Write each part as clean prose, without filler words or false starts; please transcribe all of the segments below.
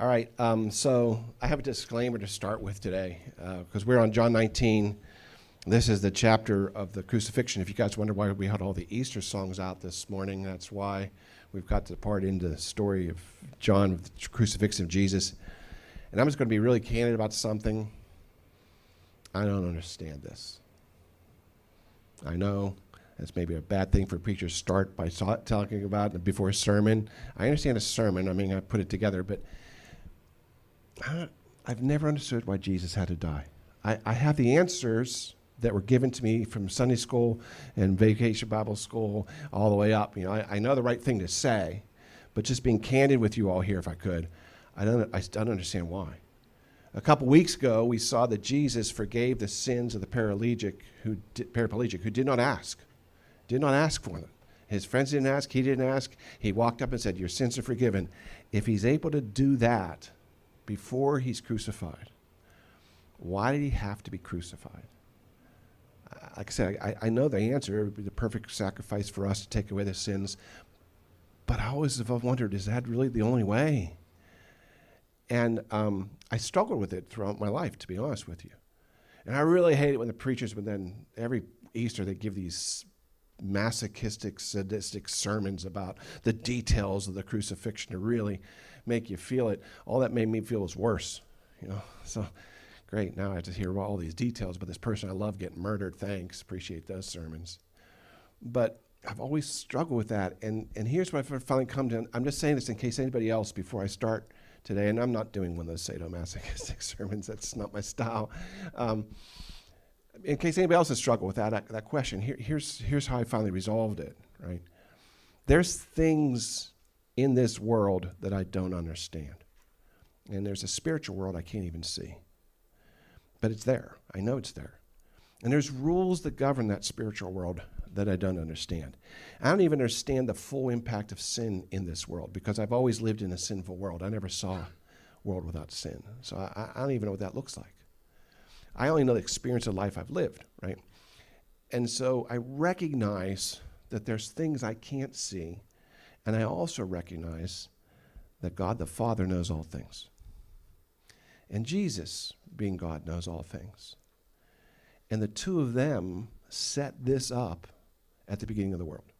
All right, so I have a disclaimer to start with today because we're on John 19. This is the chapter of the crucifixion. If you guys wonder why we had all the Easter songs out this morning, that's why we've got the part into the story of John, of the crucifixion of Jesus. And I'm just going to be really candid about something. I don't understand this. I know that's maybe a bad thing for preachers to start by talking about it before a sermon. I understand a sermon. I mean, I put it together, but I've never understood why Jesus had to die. I have the answers that were given to me from Sunday school and Vacation Bible School all the way up. You know, I know the right thing to say, but just being candid with you all here, if I could, I don't understand why. A couple weeks ago, we saw that Jesus forgave the sins of the paraplegic who did not ask for them. His friends didn't ask, he didn't ask. He walked up and said, "Your sins are forgiven." If he's able to do that before he's crucified, why did he have to be crucified? Like I said, I know the answer. It would be the perfect sacrifice for us to take away the sins. But I always have wondered, is that really the only way? And I struggled with it throughout my life, to be honest with you. And I really hate it when the preachers, but then every Easter they give these masochistic, sadistic sermons about the details of the crucifixion to really make you feel it. All that made me feel was worse, you know. So great, now I have to hear all these details about this person I love getting murdered. Thanks, appreciate those sermons. But I've always struggled with that, and here's what I've finally come to. I'm just saying this in case anybody else, before I start today, and I'm not doing one of those sadomasochistic sermons. That's not my style. In case anybody else has struggled with that question, here's how I finally resolved it, right? There's things in this world that I don't understand. And there's a spiritual world I can't even see. But it's there. I know it's there. And there's rules that govern that spiritual world that I don't understand. I don't even understand the full impact of sin in this world because I've always lived in a sinful world. I never saw a world without sin. So I don't even know what that looks like. I only know the experience of life I've lived, right? And so I recognize that there's things I can't see, and I also recognize that God the Father knows all things. And Jesus, being God, knows all things. And the two of them set this up at the beginning of the world.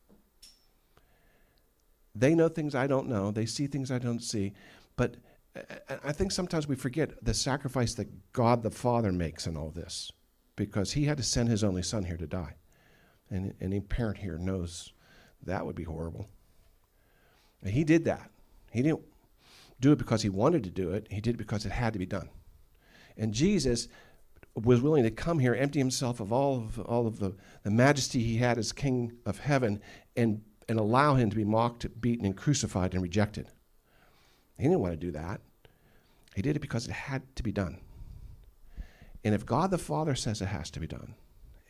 They know things I don't know. They see things I don't see. But I think sometimes we forget the sacrifice that God the Father makes in all this, because he had to send his only son here to die. And any parent here knows that would be horrible. And he did that. He didn't do it because he wanted to do it. He did it because it had to be done. And Jesus was willing to come here, empty himself of all of the majesty he had as King of heaven, and allow him to be mocked, beaten, and crucified and rejected. He didn't want to do that. He did it because it had to be done. And if God the Father says it has to be done,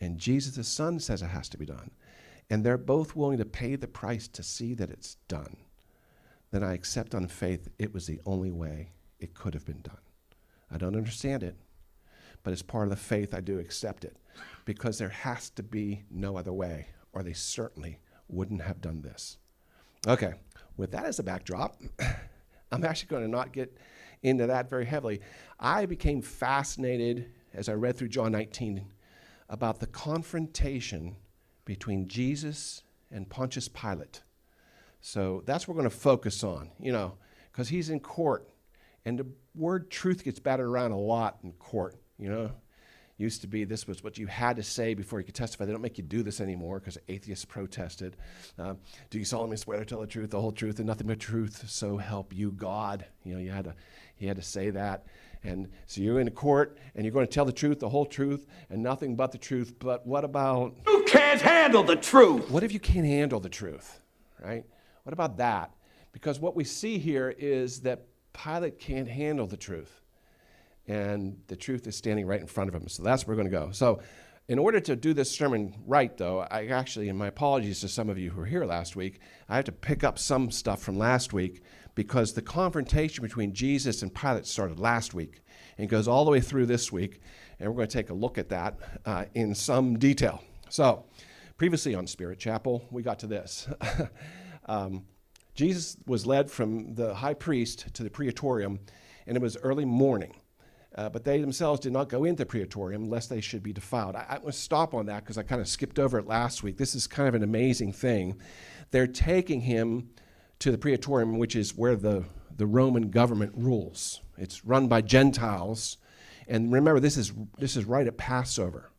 and Jesus the Son says it has to be done, and they're both willing to pay the price to see that it's done, then I accept on faith it was the only way it could have been done. I don't understand it, but as part of the faith, I do accept it, because there has to be no other way, or they certainly wouldn't have done this. Okay, with that as a backdrop, I'm actually going to not get into that very heavily. I became fascinated as I read through John 19 about the confrontation between Jesus and Pontius Pilate. So that's what we're going to focus on, you know, because he's in court, and the word truth gets battered around a lot in court, you know. Used to be this was what you had to say before you could testify. They don't make you do this anymore because atheists protested. Do you solemnly swear to tell the truth, the whole truth, and nothing but truth, so help you God? You know, he had to say that. And so you're in a court, and you're going to tell the truth, the whole truth, and nothing but the truth. But what about... You can't handle the truth. What if you can't handle the truth, right? What about that? Because what we see here is that Pilate can't handle the truth. And the truth is standing right in front of him. So that's where we're going to go. So in order to do this sermon right, though, I actually, and my apologies to some of you who were here last week, I have to pick up some stuff from last week because the confrontation between Jesus and Pilate started last week and goes all the way through this week. And we're going to take a look at that in some detail. So previously on Spirit Chapel, we got to this. Jesus was led from the high priest to the praetorium, and it was early morning. But they themselves did not go into the praetorium lest they should be defiled. I want to stop on that because I kind of skipped over it last week. This is kind of an amazing thing. They're taking him to the praetorium, which is where the Roman government rules. It's run by Gentiles. And remember, this is right at Passover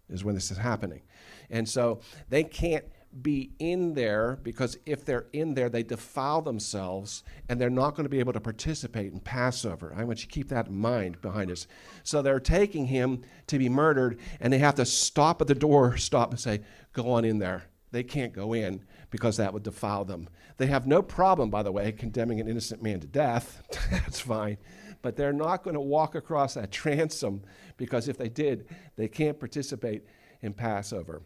is when this is happening. And so they can't be in there because if they're in there, they defile themselves and they're not going to be able to participate in Passover. I want you to keep that in mind behind us. So they're taking him to be murdered, and they have to stop at the door, stop and say, go on in there. They can't go in because that would defile them. They have no problem, by the way, condemning an innocent man to death. That's fine. But they're not going to walk across that transom because if they did, they can't participate in Passover.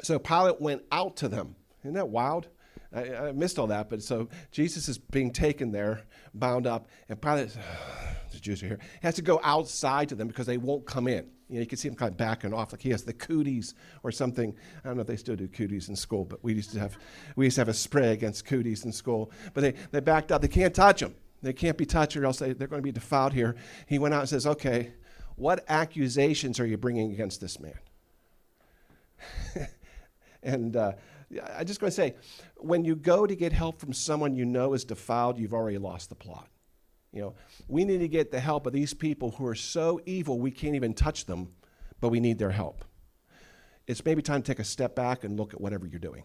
So Pilate went out to them. Isn't that wild? I missed all that, but so Jesus is being taken there, bound up, and Pilate, the Jews are here, has to go outside to them because they won't come in. You can see him kind of backing off, like he has the cooties or something. I don't know if they still do cooties in school, but we used to have a spray against cooties in school. But they backed up. They can't touch him. They can't be touched or else they're going to be defiled here. He went out and says, okay, what accusations are you bringing against this man? And I'm just going to say, when you go to get help from someone you know is defiled, you've already lost the plot. You know, we need to get the help of these people who are so evil we can't even touch them, but we need their help. It's maybe time to take a step back and look at whatever you're doing.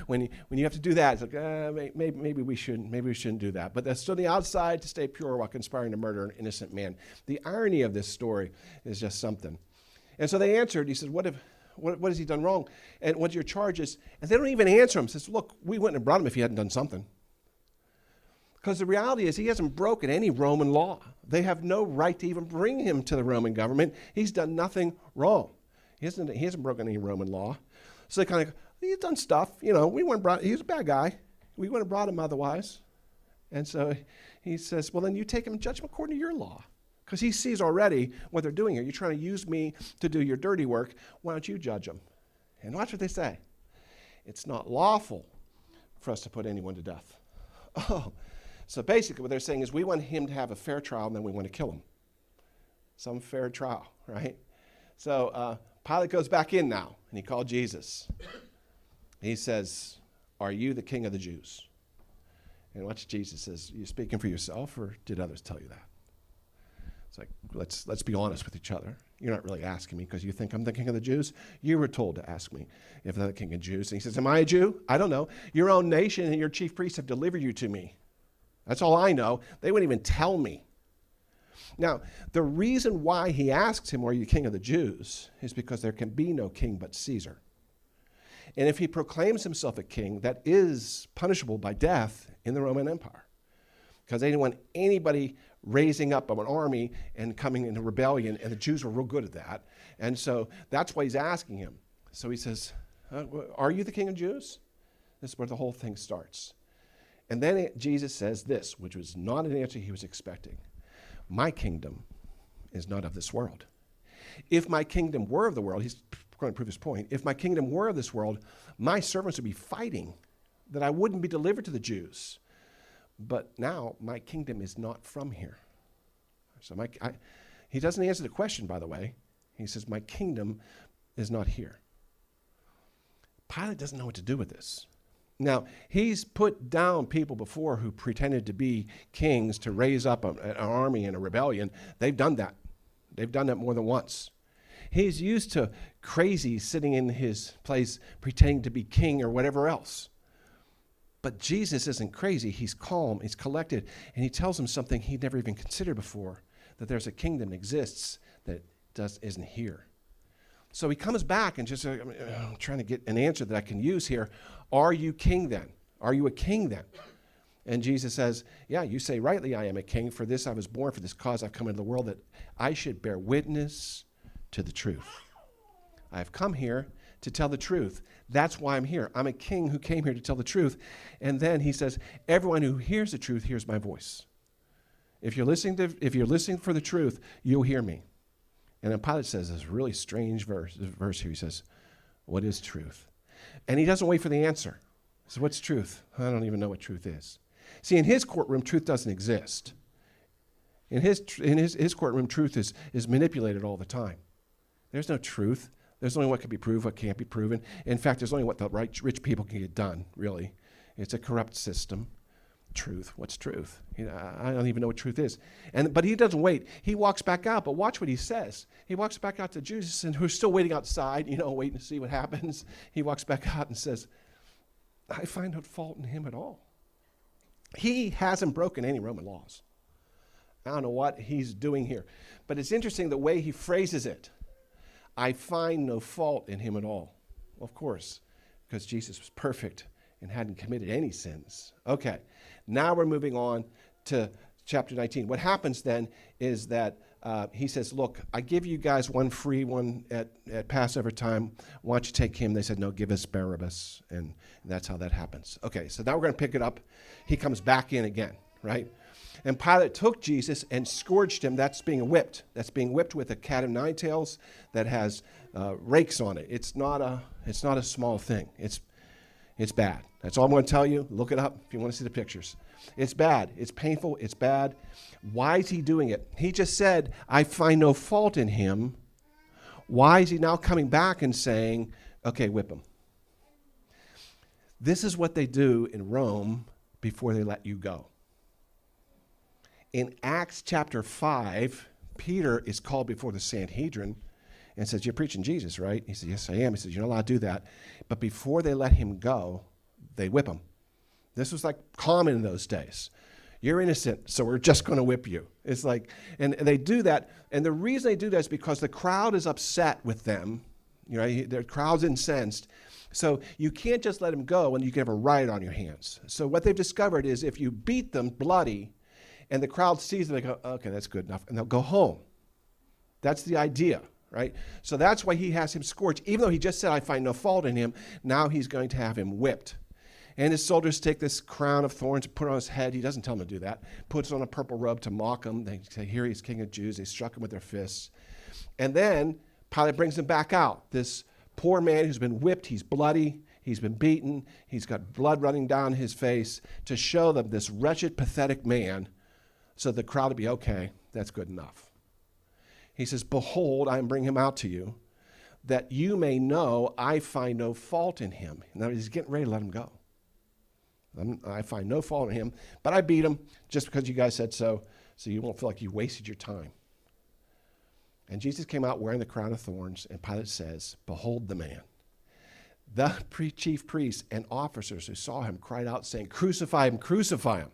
When you have to do that, it's like maybe we shouldn't do that. But that's on the outside to stay pure while conspiring to murder an innocent man. The irony of this story is just something. And so they answered. He says, What has he done wrong? And what's your charges? And they don't even answer him. Says, look, we wouldn't have brought him if he hadn't done something. Because the reality is he hasn't broken any Roman law. They have no right to even bring him to the Roman government. He's done nothing wrong. He hasn't broken any Roman law. So they kind of, he's done stuff. You know, he's a bad guy. We wouldn't have brought him otherwise. And so he says, well, then you take him in judgment according to your law. Because he sees already what they're doing here. You're trying to use me to do your dirty work. Why don't you judge them? And watch what they say. It's not lawful for us to put anyone to death. Oh, so basically what they're saying is we want him to have a fair trial and then we want to kill him. Some fair trial, right? So Pilate goes back in now and he called Jesus. He says, are you the king of the Jews? And watch Jesus says, you speaking for yourself or did others tell you that? It's like, let's be honest with each other. You're not really asking me because you think I'm the king of the Jews. You were told to ask me if I'm the king of the Jews. And he says, am I a Jew? I don't know. Your own nation and your chief priests have delivered you to me. That's all I know. They wouldn't even tell me. Now, the reason why he asks him, are you king of the Jews, is because there can be no king but Caesar. And if he proclaims himself a king, that is punishable by death in the Roman Empire. Because they didn't want anybody raising up of an army and coming into rebellion, and the Jews were real good at that. And so that's why he's asking him. So he says, are you the king of Jews? This is where the whole thing starts. And then Jesus says this, which was not an answer he was expecting. My kingdom is not of this world. If my kingdom were of the world, he's going to prove his point, if my kingdom were of this world, my servants would be fighting that I wouldn't be delivered to the Jews. But now my kingdom is not from here. So he doesn't answer the question, by the way. He says, my kingdom is not here. Pilate doesn't know what to do with this. Now, he's put down people before who pretended to be kings to raise up an army and a rebellion. They've done that. They've done that more than once. He's used to crazies sitting in his place pretending to be king or whatever else. But Jesus isn't crazy. He's calm, he's collected, and he tells him something he'd never even considered before, that there's a kingdom that exists that isn't here. So he comes back and just, I'm trying to get an answer that I can use here. Are you king then? Are you a king then? And Jesus says, yeah, you say rightly I am a king. For this I was born, for this cause I've come into the world, that I should bear witness to the truth. I've come here to tell the truth. That's why I'm here. I'm a king who came here to tell the truth. And then he says, everyone who hears the truth hears my voice. If you're listening for the truth, you'll hear me. And then Pilate says this really strange verse here. He says, what is truth? And he doesn't wait for the answer. So what's truth? I don't even know what truth is. See, in his courtroom, truth doesn't exist. In his courtroom, truth is manipulated all the time. There's no truth. There's only what can be proved, what can't be proven. In fact, there's only what the rich people can get done, really. It's a corrupt system. Truth. What's truth? I don't even know what truth is. But he doesn't wait. He walks back out, but watch what he says. He walks back out to Jesus, and who's still waiting outside, waiting to see what happens. He walks back out and says, I find no fault in him at all. He hasn't broken any Roman laws. I don't know what he's doing here. But it's interesting the way he phrases it. I find no fault in him at all. Well, of course, because Jesus was perfect and hadn't committed any sins. Okay, now we're moving on to chapter 19. What happens then is that he says, look, I give you guys one free one at Passover time. Why don't you take him? They said, no, give us Barabbas. And that's how that happens. Okay, so now we're going to pick it up. He comes back in again, right? And Pilate took Jesus and scourged him. That's being whipped. That's being whipped with a cat of nine tails that has rakes on it. It's not a small thing. It's bad. That's all I'm going to tell you. Look it up if you want to see the pictures. It's bad. It's painful. It's bad. Why is he doing it? He just said, I find no fault in him. Why is he now coming back and saying, okay, whip him? This is what they do in Rome before they let you go. In Acts chapter 5, Peter is called before the Sanhedrin and says, you're preaching Jesus, right? He says, yes, I am. He says, you're not allowed to do that. But before they let him go, they whip him. This was like common in those days. You're innocent, so we're just going to whip you. It's like, and they do that. And the reason they do that is because the crowd is upset with them. Their crowd's incensed. So you can't just let him go and you can have a riot on your hands. So what they've discovered is if you beat them bloody, and the crowd sees them, they go, okay, that's good enough, and they'll go home. That's the idea, right? So that's why he has him scourged. Even though he just said, I find no fault in him, now he's going to have him whipped. And his soldiers take this crown of thorns and put it on his head. He doesn't tell them to do that. Puts on a purple robe to mock him. They say, here he's King of Jews. They struck him with their fists. And then Pilate brings him back out. This poor man who's been whipped, he's bloody, he's been beaten, he's got blood running down his face, to show them this wretched, pathetic man, so the crowd would be, okay, that's good enough. He says, behold, I am bringing him out to you, that you may know I find no fault in him. Now he's getting ready to let him go. I find no fault in him, but I beat him just because you guys said so you won't feel like you wasted your time. And Jesus came out wearing the crown of thorns, and Pilate says, behold the man. The chief priests and officers who saw him cried out, saying, crucify him, crucify him.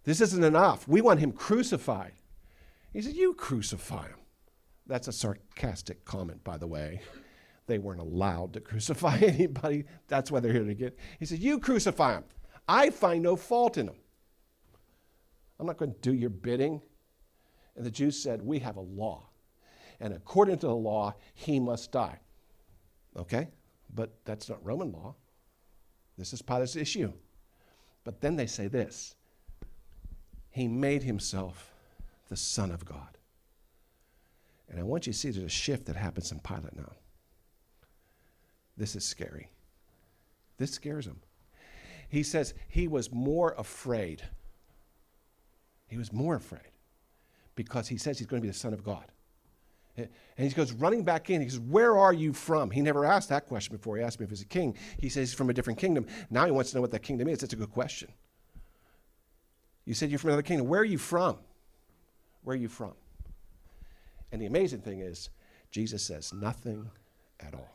This isn't enough. We want him crucified. He said, you crucify him. That's a sarcastic comment, by the way. They weren't allowed to crucify anybody. That's why they're here to get. He said, you crucify him. I find no fault in him. I'm not going to do your bidding. And the Jews said, we have a law. And according to the law, he must die. Okay? But that's not Roman law. This is Pilate's issue. But then they say this. He made himself the Son of God. And I want you to see there's a shift that happens in Pilate now. This is scary. This scares him. He says he was more afraid. He was more afraid because he says he's going to be the Son of God. And he goes running back in. He says, where are you from? He never asked that question before. He asked me if he was a king. He says he's from a different kingdom. Now he wants to know what that kingdom is. That's a good question. You said you're from another kingdom. Where are you from? Where are you from? And the amazing thing is, Jesus says nothing at all.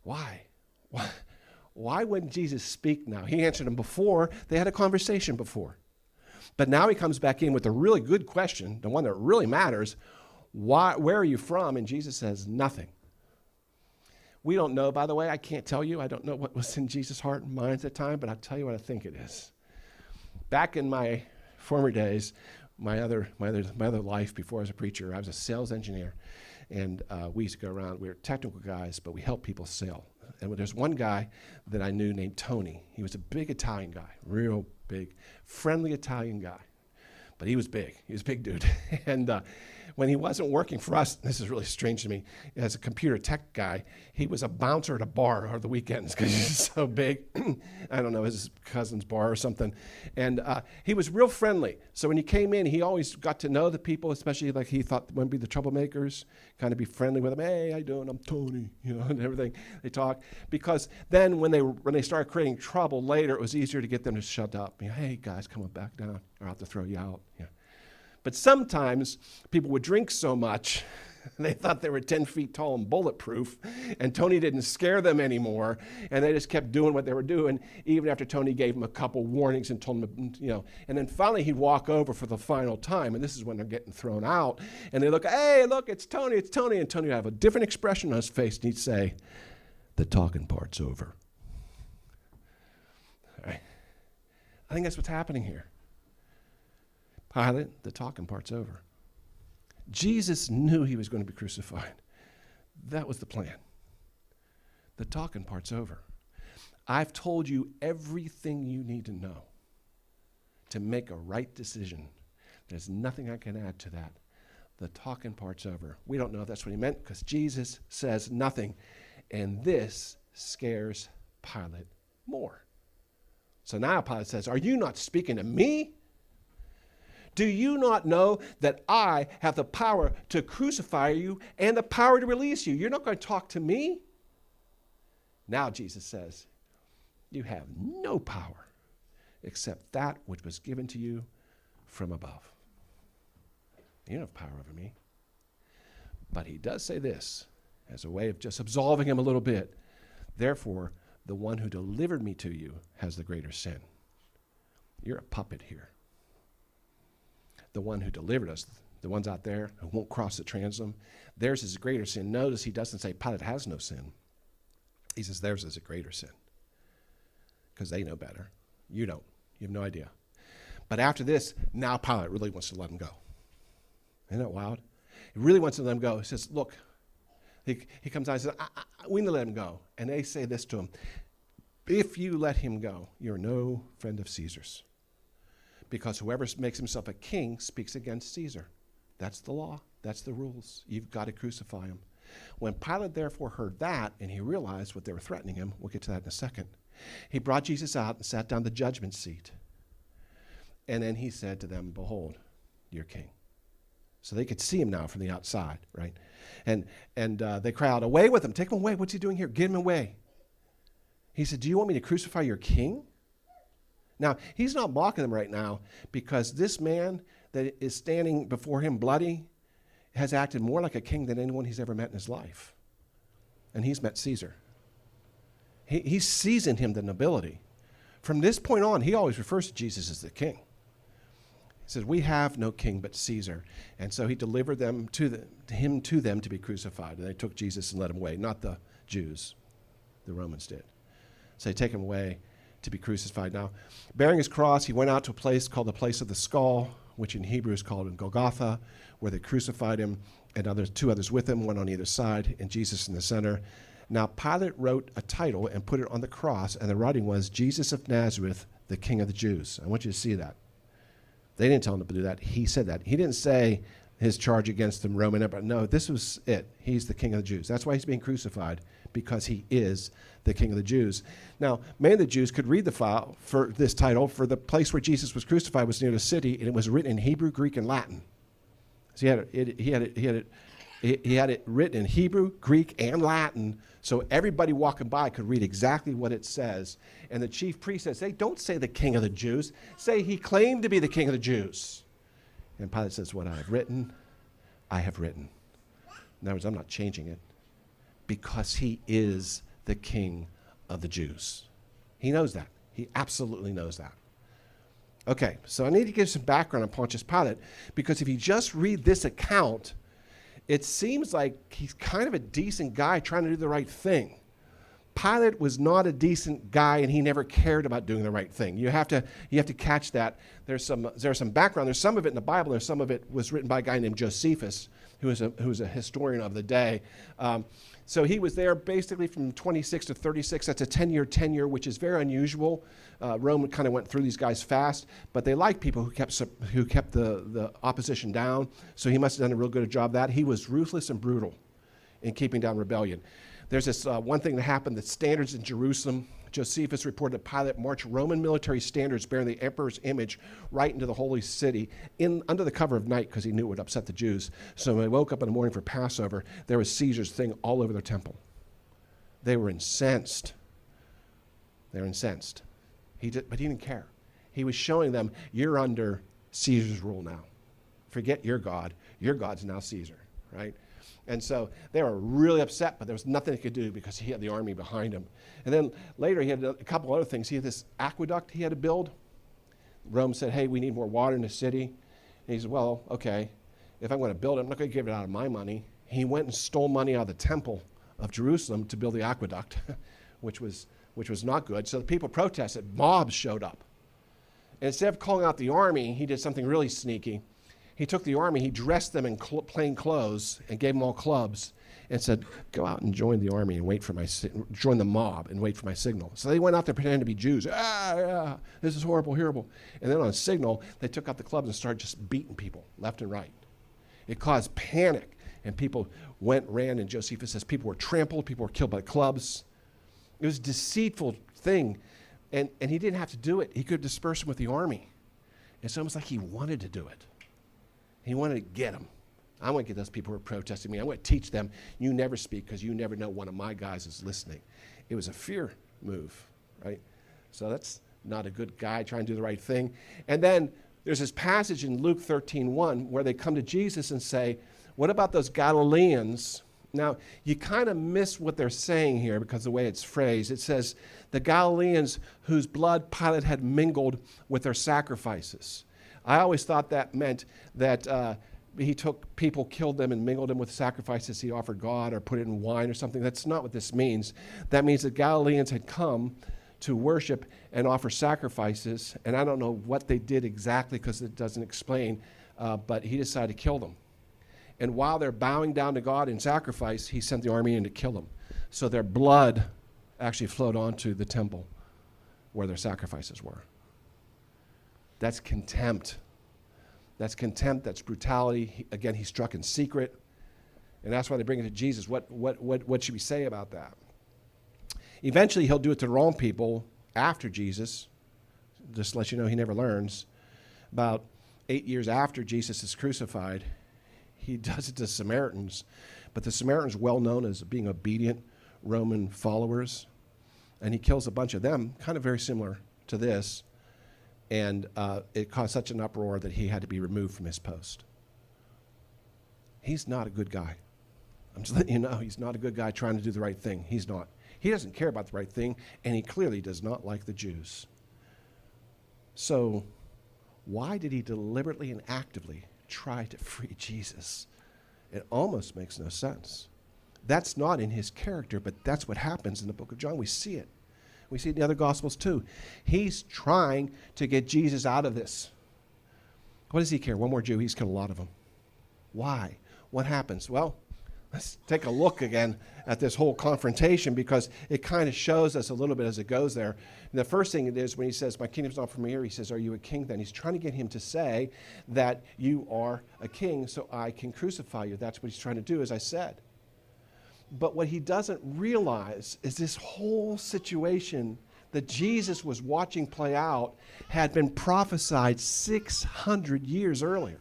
Why? Why wouldn't Jesus speak now? He answered him before. They had a conversation before. But now he comes back in with a really good question, the one that really matters. Where are you from? And Jesus says nothing. We don't know, by the way. I can't tell you. I don't know what was in Jesus' heart and mind at the time, but I'll tell you what I think it is. Back in my former days, my other life before I was a preacher, I was a sales engineer, and we used to go around. We were technical guys, but we helped people sell. And there's one guy that I knew named Tony. He was a big Italian guy, real big, friendly Italian guy, but he was big. He was a big dude. And when he wasn't working for us, this is really strange to me, as a computer tech guy, he was a bouncer at a bar on the weekends because he's so big. I don't know, his cousin's bar or something. And he was real friendly. So when he came in, he always got to know the people, especially like he thought would be the troublemakers, kind of be friendly with them. Hey, how you doing? I'm Tony, and everything. They talk. Because then when they started creating trouble later, it was easier to get them to shut up. Hey, guys, come on back down, or I'll have to throw you out. But sometimes people would drink so much, they thought they were 10 feet tall and bulletproof, and Tony didn't scare them anymore, and they just kept doing what they were doing, even after Tony gave them a couple warnings and told them, and then finally he'd walk over for the final time, and this is when they're getting thrown out, and they look, hey, look, it's Tony, and Tony would have a different expression on his face, and he'd say, the talking part's over. All right. I think that's what's happening here. Pilate, the talking part's over. Jesus knew he was going to be crucified. That was the plan. The talking part's over. I've told you everything you need to know to make a right decision. There's nothing I can add to that. The talking part's over. We don't know if that's what he meant because Jesus says nothing. And this scares Pilate more. So now Pilate says, are you not speaking to me? Do you not know that I have the power to crucify you and the power to release you? You're not going to talk to me? Now Jesus says, you have no power except that which was given to you from above. You don't have power over me. But he does say this as a way of just absolving him a little bit. Therefore, the one who delivered me to you has the greater sin. You're a puppet here. The one who delivered us, the ones out there who won't cross the transom, theirs is a greater sin. Notice he doesn't say Pilate has no sin. He says theirs is a greater sin because they know better. You don't. You have no idea. But after this, now Pilate really wants to let him go. Isn't that wild? He really wants to let him go. He says, look, he comes out and says, we need to let him go. And they say this to him, if you let him go, you're no friend of Caesar's. Because whoever makes himself a king speaks against Caesar. That's the law. That's the rules. You've got to crucify him. When Pilate therefore heard that, and he realized what they were threatening him, we'll get to that in a second, he brought Jesus out and sat down the judgment seat. And then he said to them, behold, your king. So they could see him now from the outside, right? And they cry out, away with him. Take him away. What's he doing here? Get him away. He said, do you want me to crucify your king? Now, he's not mocking them right now because this man that is standing before him bloody has acted more like a king than anyone he's ever met in his life. And he's met Caesar. He's seasoned him the nobility. From this point on, he always refers to Jesus as the king. He says, we have no king but Caesar. And so he delivered them to them to be crucified. And they took Jesus and led him away. Not the Jews. The Romans did. So they take him away to be crucified. Now, bearing his cross, he went out to a place called the place of the skull, which in Hebrew is called Golgotha, where they crucified him, and two others with him, one on either side, and Jesus in the center. Now, Pilate wrote a title and put it on the cross, and the writing was, Jesus of Nazareth, the King of the Jews. I want you to see that. They didn't tell him to do that. He said that. He didn't say his charge against the Roman Empire. No, this was it. He's the King of the Jews. That's why he's being crucified, because he is the King of the Jews. Now, many of the Jews could read the file for this title, for the place where Jesus was crucified was near the city, and it was written in Hebrew, Greek, and Latin. So he had it written in Hebrew, Greek, and Latin, so everybody walking by could read exactly what it says. And the chief priest says, hey, don't say the King of the Jews. Say he claimed to be the King of the Jews. And Pilate says, what I have written, I have written. In other words, I'm not changing it, because he is the King of the Jews. He knows that. He absolutely knows that. Okay, so I need to give some background on Pontius Pilate, because if you just read this account, it seems like he's kind of a decent guy trying to do the right thing. Pilate was not a decent guy, and he never cared about doing the right thing. You have to catch that. There's some background. There's some of it in the Bible. There's some of it was written by a guy named Josephus, who was a historian of the day. So he was there basically from 26 to 36. That's a 10-year tenure, which is very unusual. Rome kind of went through these guys fast, but they liked people who kept the opposition down. So he must have done a real good job of that. He was ruthless and brutal in keeping down rebellion. There's this one thing that happened, the standards in Jerusalem. Josephus reported that Pilate marched Roman military standards bearing the emperor's image right into the holy city under the cover of night because he knew it would upset the Jews. So when they woke up in the morning for Passover, there was Caesar's thing all over their temple. They were incensed. They were incensed. But he didn't care. He was showing them, you're under Caesar's rule now. Forget your God. Your God's now Caesar, right? And so they were really upset, but there was nothing he could do because he had the army behind him. And then later he had a couple other things. He had this aqueduct he had to build. Rome said, hey, we need more water in the city. And he said, well, okay, if I'm going to build it, I'm not going to give it out of my money. He went and stole money out of the temple of Jerusalem to build the aqueduct, which was not good. So the people protested. Mobs showed up. And instead of calling out the army, he did something really sneaky. He took the army, he dressed them in plain clothes and gave them all clubs and said, go out and join the army and wait for join the mob and wait for my signal. So they went out there pretending to be Jews. This is horrible, horrible. And then on a signal, they took out the clubs and started just beating people left and right. It caused panic, and people ran, and Josephus says people were trampled, people were killed by clubs. It was a deceitful thing, and he didn't have to do it. He could disperse them with the army. It's almost like he wanted to do it. He wanted to get them. I want to get those people who are protesting me. I want to teach them, you never speak because you never know one of my guys is listening. It was a fear move, right? So that's not a good guy trying to do the right thing. And then there's this passage in Luke 13:1 where they come to Jesus and say, what about those Galileans? Now, you kind of miss what they're saying here because of the way it's phrased. It says, the Galileans whose blood Pilate had mingled with their sacrifices. I always thought that meant that he took people, killed them, and mingled them with sacrifices he offered God or put it in wine or something. That's not what this means. That means that Galileans had come to worship and offer sacrifices, and I don't know what they did exactly because it doesn't explain, but he decided to kill them. And while they're bowing down to God in sacrifice, he sent the army in to kill them. So their blood actually flowed onto the temple where their sacrifices were. That's contempt. That's contempt. That's brutality. Again, he struck in secret. And that's why they bring it to Jesus. What should we say about that? Eventually, he'll do it to the wrong people after Jesus. Just to let you know, he never learns. About 8 years after Jesus is crucified, he does it to Samaritans. But the Samaritans are well known as being obedient Roman followers. And he kills a bunch of them, kind of very similar to this. And it caused such an uproar that he had to be removed from his post. He's not a good guy. I'm just letting you know, he's not a good guy trying to do the right thing. He's not. He doesn't care about the right thing, and he clearly does not like the Jews. So why did he deliberately and actively try to free Jesus? It almost makes no sense. That's not in his character, but that's what happens in the book of John. We see it. We see it in the other Gospels too. He's trying to get Jesus out of this. What does he care? One more Jew, he's killed a lot of them. Why? What happens? Well, let's take a look again at this whole confrontation because it kind of shows us a little bit as it goes there. And the first thing it is when he says, my kingdom's not from here, he says, are you a king then? He's trying to get him to say that you are a king so I can crucify you. That's what he's trying to do, as I said. But what he doesn't realize is this whole situation that Jesus was watching play out had been prophesied 600 years earlier.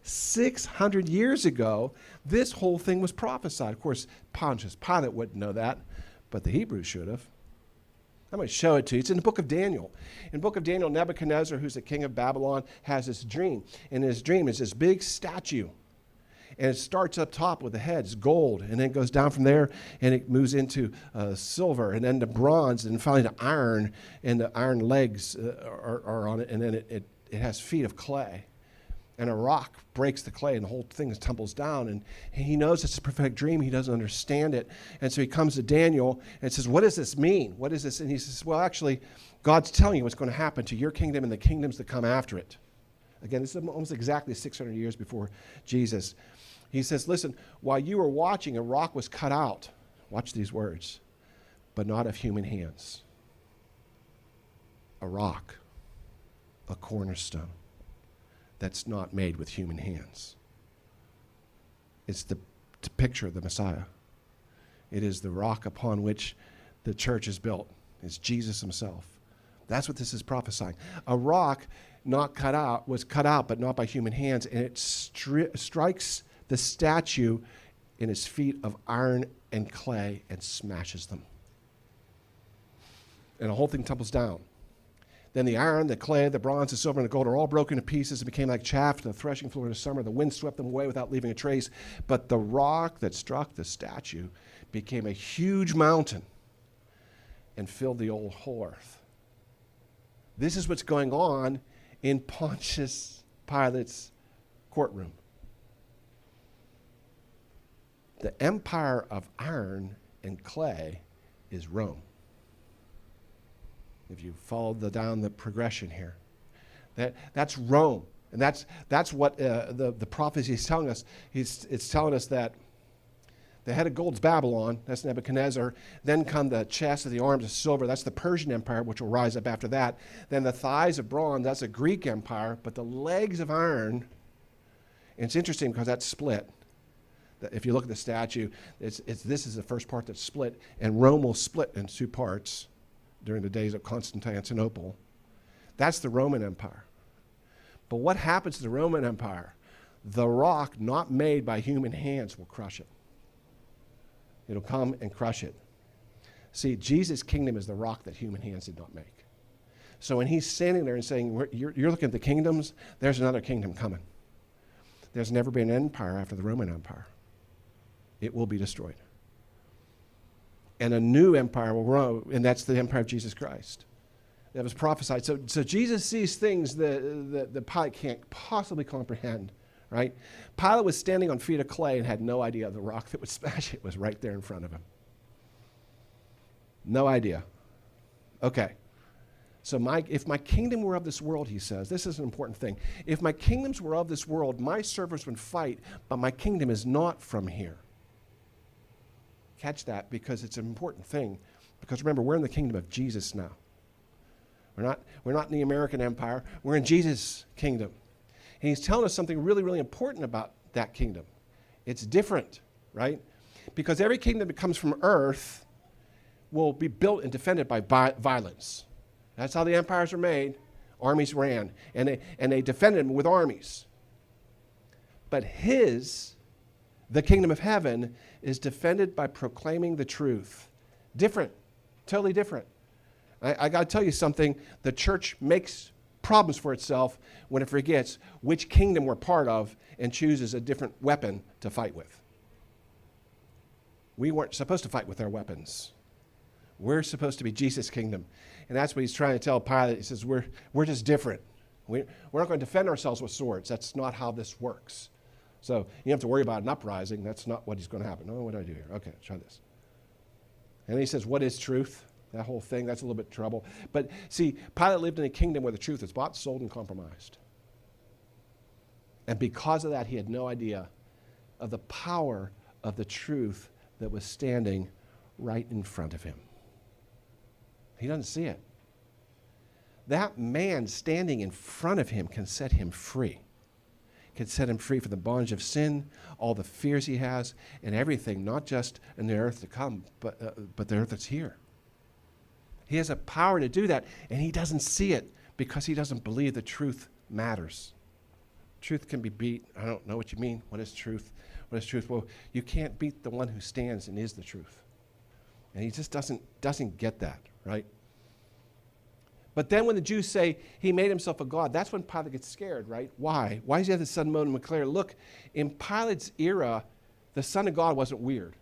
600 years ago, this whole thing was prophesied. Of course, Pontius Pilate wouldn't know that, but the Hebrews should have. I'm going to show it to you. It's in the book of Daniel. In the book of Daniel, Nebuchadnezzar, who's the king of Babylon, has this dream. And his dream is this big statue. And it starts up top with the head, it's gold, and then it goes down from there, and it moves into silver, and then to bronze, and finally to iron, and the iron legs are on it, and then it has feet of clay. And a rock breaks the clay and the whole thing tumbles down. And he knows it's a prophetic dream. He doesn't understand it. And so he comes to Daniel and says, what does this mean? What is this? And he says, well, actually, God's telling you what's going to happen to your kingdom and the kingdoms that come after it. Again, this is almost exactly 600 years before Jesus. He says, listen, while you were watching, a rock was cut out. Watch these words. But not of human hands. A rock. A cornerstone. That's not made with human hands. It's the picture of the Messiah. It is the rock upon which the church is built. It's Jesus himself. That's what this is prophesying. A rock was cut out, but not by human hands, and it strikes the statue in his feet of iron and clay and smashes them. And the whole thing tumbles down. Then the iron, the clay, the bronze, the silver, and the gold are all broken to pieces and became like chaff to the threshing floor in the summer. The wind swept them away without leaving a trace. But the rock that struck the statue became a huge mountain and filled the whole earth. This is what's going on in Pontius Pilate's courtroom. The empire of iron and clay is Rome. If you follow down the progression here, that's Rome, and that's what the prophecy is telling us. It's telling us that the head of gold's Babylon, that's Nebuchadnezzar. Then come the chest of the arms of silver, that's the Persian Empire, which will rise up after that. Then the thighs of bronze, that's a Greek empire. But the legs of iron, and it's interesting because that's split. If you look at the statue, this is the first part that's split, and Rome will split in two parts during the days of Constantinople. That's the Roman Empire. But what happens to the Roman Empire? The rock not made by human hands will crush it. It'll come and crush it. See, Jesus' kingdom is the rock that human hands did not make. So when he's standing there and saying, you're looking at the kingdoms, there's another kingdom coming. There's never been an empire after the Roman Empire. It will be destroyed. And a new empire will grow, and that's the empire of Jesus Christ. That was prophesied. So Jesus sees things that Pilate can't possibly comprehend, right? Pilate was standing on feet of clay and had no idea the rock that would smash it was right there in front of him. No idea. Okay. So if my kingdom were of this world, he says, this is an important thing. If my kingdoms were of this world, my servants would fight, but my kingdom is not from here. Catch that, because it's an important thing. Because remember, we're in the kingdom of Jesus now. We're not in the American empire. We're in Jesus' kingdom. And he's telling us something really, really important about that kingdom. It's different, right? Because every kingdom that comes from earth will be built and defended by violence. That's how the empires are made. Armies ran, and they defended them with armies. But the kingdom of heaven, is defended by proclaiming the truth. Different, totally different. I got to tell you something. The church makes problems for itself when it forgets which kingdom we're part of and chooses a different weapon to fight with. We weren't supposed to fight with our weapons. We're supposed to be Jesus' kingdom. And that's what he's trying to tell Pilate. He says, we're just different. We're not going to defend ourselves with swords. That's not how this works. So you don't have to worry about an uprising. That's not what is going to happen. No, what do I do here? Okay, try this. And he says, what is truth? That whole thing, that's a little bit trouble. But see, Pilate lived in a kingdom where the truth is bought, sold, and compromised. And because of that, he had no idea of the power of the truth that was standing right in front of him. He doesn't see it. That man standing in front of him can set him free. Can set him free from the bondage of sin, all the fears he has, and everything, not just in the earth to come, but the earth that's here. He has a power to do that, and he doesn't see it because he doesn't believe the truth matters. Truth can be beat. I don't know what you mean. What is truth? What is truth? Well, you can't beat the one who stands and is the truth. And he just doesn't get that, right? But then when the Jews say he made himself a god, that's when Pilate gets scared, right? Why? Why does he have the Son of Man declare? Look, in Pilate's era, the Son of God wasn't weird.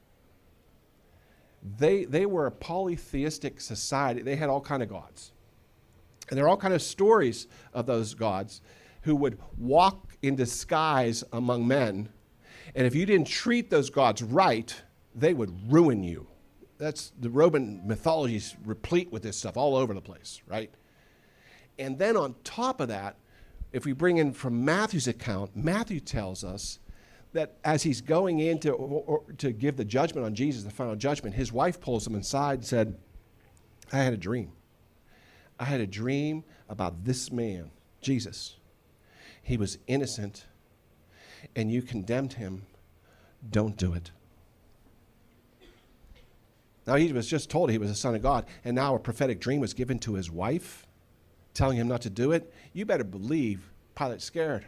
They were a polytheistic society. They had all kind of gods. And there are all kind of stories of those gods who would walk in disguise among men. And if you didn't treat those gods right, they would ruin you. That's the Roman mythology is replete with this stuff all over the place, right? And then on top of that, if we bring in from Matthew's account, Matthew tells us that as he's going in to give the judgment on Jesus, the final judgment, his wife pulls him aside and said, I had a dream. I had a dream about this man, Jesus. He was innocent, and you condemned him. Don't do it. Now, he was just told he was the Son of God, and now a prophetic dream was given to his wife, telling him not to do it. You better believe Pilate's scared.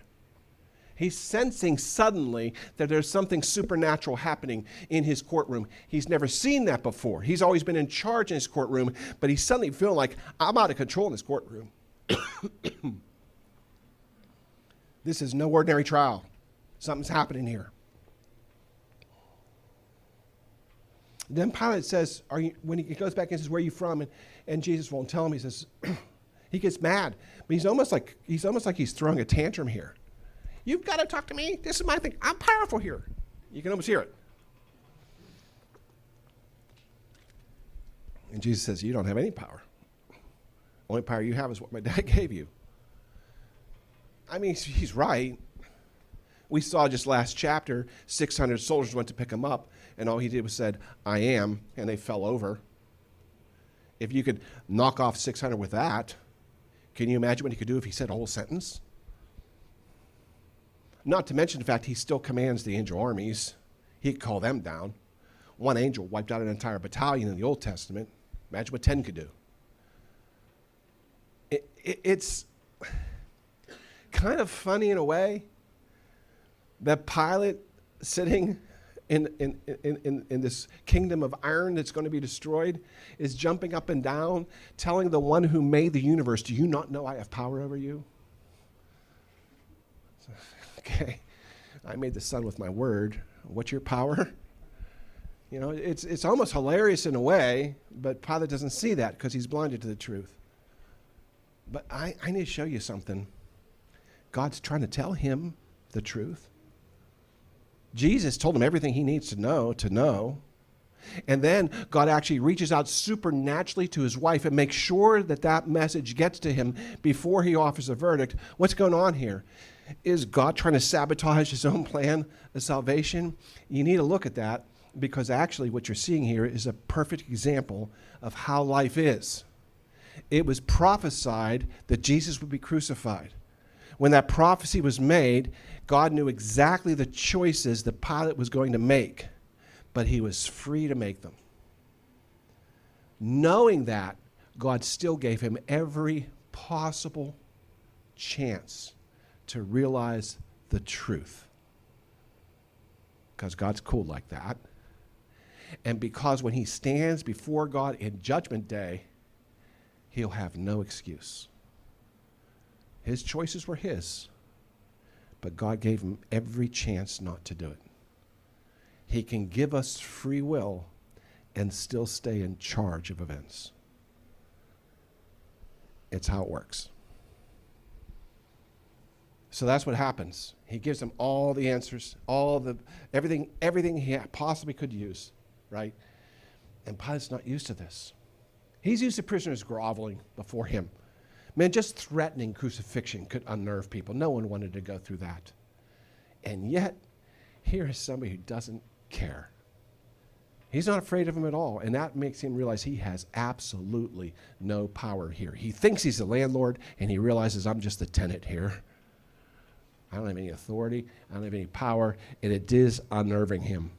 He's sensing suddenly that there's something supernatural happening in his courtroom. He's never seen that before. He's always been in charge in his courtroom, but he's suddenly feeling like, I'm out of control in this courtroom. This is no ordinary trial. Something's happening here. Then Pilate says, when he goes back and says, where are you from? And Jesus won't tell him. He says, he gets mad. But he's almost like he's throwing a tantrum here. You've got to talk to me. This is my thing. I'm powerful here. You can almost hear it. And Jesus says, you don't have any power. Only power you have is what my dad gave you. I mean, he's right. We saw just last chapter, 600 soldiers went to pick him up, and all he did was said, I am, and they fell over. If you could knock off 600 with that, can you imagine what he could do if he said a whole sentence? Not to mention the fact he still commands the angel armies. He could call them down. One angel wiped out an entire battalion in the Old Testament. Imagine what 10 could do. It's kind of funny in a way that Pilate, sitting in this kingdom of iron that's going to be destroyed, is jumping up and down, telling the one who made the universe, do you not know I have power over you? Okay, I made the sun with my word. What's your power? You know, it's almost hilarious in a way, but Pilate doesn't see that because he's blinded to the truth. But I need to show you something. God's trying to tell him the truth. Jesus told him everything he needs to know. And then God actually reaches out supernaturally to his wife and makes sure that that message gets to him before he offers a verdict. What's going on here? Is God trying to sabotage his own plan of salvation? You need to look at that, because actually what you're seeing here is a perfect example of how life is. It was prophesied that Jesus would be crucified. When that prophecy was made, God knew exactly the choices that Pilate was going to make, but he was free to make them. Knowing that, God still gave him every possible chance to realize the truth. Because God's cool like that. And because when he stands before God in Judgment Day, he'll have no excuse. His choices were his, but God gave him every chance not to do it. He can give us free will and still stay in charge of events. It's how it works. So that's what happens. He gives them all the answers, everything he possibly could use, right? And Pilate's not used to this. He's used to prisoners groveling before him. Man, just threatening crucifixion could unnerve people. No one wanted to go through that. And yet, here is somebody who doesn't care. He's not afraid of him at all, and that makes him realize he has absolutely no power here. He thinks he's the landlord, and he realizes, I'm just the tenant here. I don't have any authority. I don't have any power, and it is unnerving him.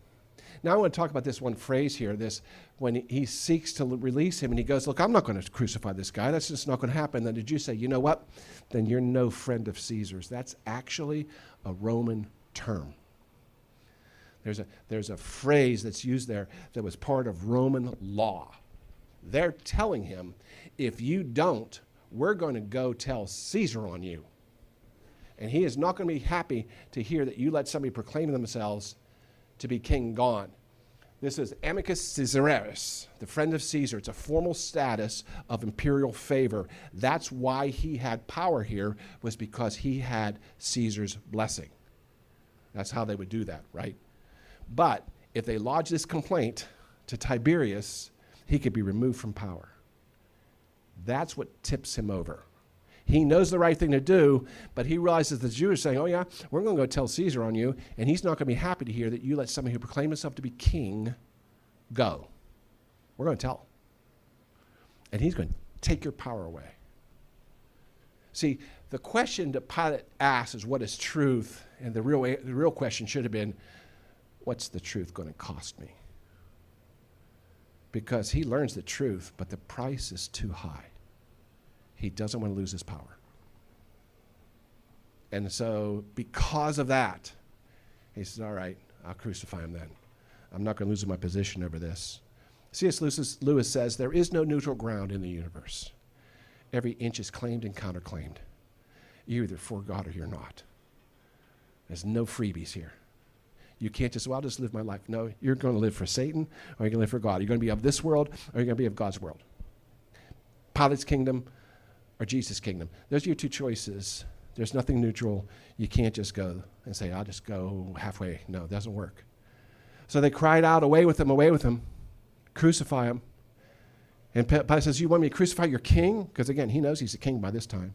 Now I want to talk about this one phrase here, this when he seeks to release him, and he goes, look, I'm not going to crucify this guy. That's just not going to happen. Then did you say, you know what? Then you're no friend of Caesar's. That's actually a Roman term. There's a phrase that's used there that was part of Roman law. They're telling him, if you don't, we're going to go tell Caesar on you. And he is not going to be happy to hear that you let somebody proclaim themselves to be king gone. This is amicus Caesaris, the friend of Caesar. It's a formal status of imperial favor. That's why he had power here, was because he had Caesar's blessing. That's how they would do that, right? But if they lodged this complaint to Tiberius, he could be removed from power. That's what tips him over. He knows the right thing to do, but he realizes the Jews are saying, oh yeah, we're going to go tell Caesar on you, and he's not going to be happy to hear that you let somebody who proclaimed himself to be king go. We're going to tell him. And he's going to take your power away. See, the question that Pilate asks is, what is truth? And the real question should have been, what's the truth going to cost me? Because he learns the truth, but the price is too high. He doesn't want to lose his power. And so because of that, he says, all right, I'll crucify him then. I'm not going to lose my position over this. C.S. Lewis says, there is no neutral ground in the universe. Every inch is claimed and counterclaimed. You're either for God or you're not. There's no freebies here. You can't just, well, I'll just live my life. No, you're going to live for Satan or you're going to live for God. You're going to be of this world or you're going to be of God's world. Pilate's kingdom or Jesus' kingdom. Those are your two choices. There's nothing neutral. You can't just go and say, I'll just go halfway. No, it doesn't work. So they cried out, away with him, crucify him. And Pilate says, you want me to crucify your king? Because again, he knows he's a king by this time.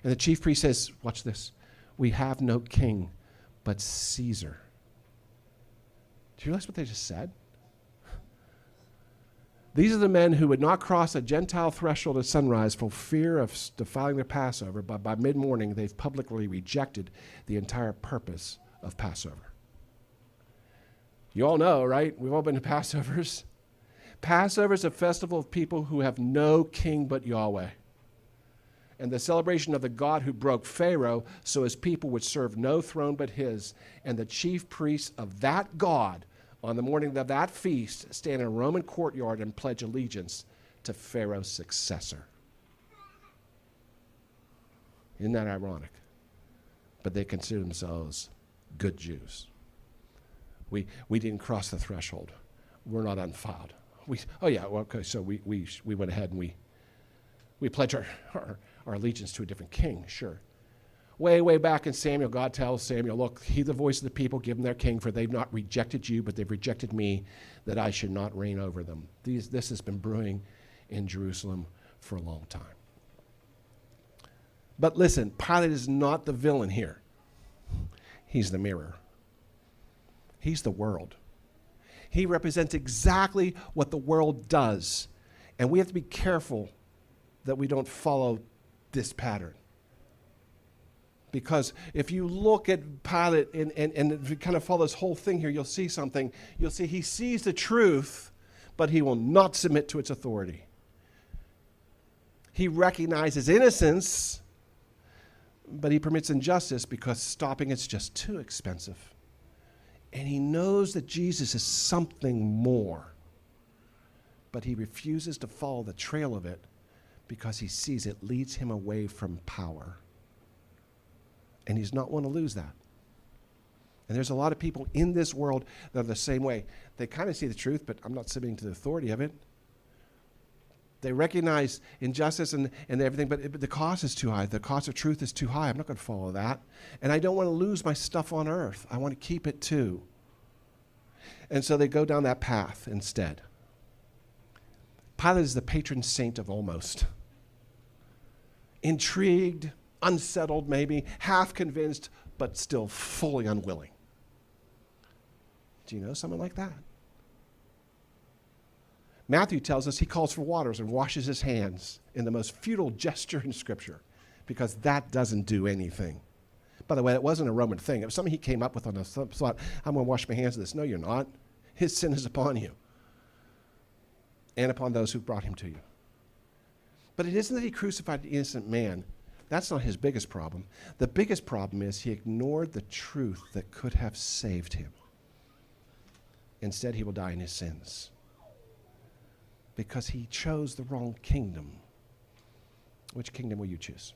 And the chief priest says, watch this, we have no king but Caesar. Do you realize what they just said? These are the men who would not cross a Gentile threshold at sunrise for fear of defiling their Passover, but by mid-morning they've publicly rejected the entire purpose of Passover. You all know, right? We've all been to Passovers. Passover is a festival of people who have no king but Yahweh, and the celebration of the God who broke Pharaoh so his people would serve no throne but his, and the chief priests of that God on the morning of that feast stand in a Roman courtyard and pledge allegiance to Pharaoh's successor. Isn't that ironic? But they consider themselves good Jews. We didn't cross the threshold. We're not undefiled. We went ahead and we pledge our allegiance to a different king, sure. Way back in Samuel, God tells Samuel, look, hear the voice of the people, give them their king, for they've not rejected you, but they've rejected me, that I should not reign over them. This has been brewing in Jerusalem for a long time. But listen, Pilate is not the villain here. He's the mirror. He's the world. He represents exactly what the world does. And we have to be careful that we don't follow this pattern. Because if you look at Pilate and if you kind of follow this whole thing here, you'll see something. You'll see he sees the truth, but he will not submit to its authority. He recognizes innocence, but he permits injustice because stopping it's just too expensive. And he knows that Jesus is something more, but he refuses to follow the trail of it because he sees it leads him away from power. And he's not want to lose that. And there's a lot of people in this world that are the same way. They kind of see the truth, but I'm not submitting to the authority of it. They recognize injustice and everything, but the cost is too high. The cost of truth is too high. I'm not going to follow that. And I don't want to lose my stuff on earth. I want to keep it too. And so they go down that path instead. Pilate is the patron saint of almost. Intrigued, unsettled maybe, half convinced, but still fully unwilling. Do you know someone like that? Matthew tells us he calls for waters and washes his hands in the most futile gesture in Scripture because that doesn't do anything. By the way, that wasn't a Roman thing. It was something he came up with on a thought, I'm going to wash my hands of this. No, you're not. His sin is upon you and upon those who brought him to you. But it isn't that he crucified an innocent man. That's not his biggest problem. The biggest problem is he ignored the truth that could have saved him. Instead, he will die in his sins because he chose the wrong kingdom. Which kingdom will you choose?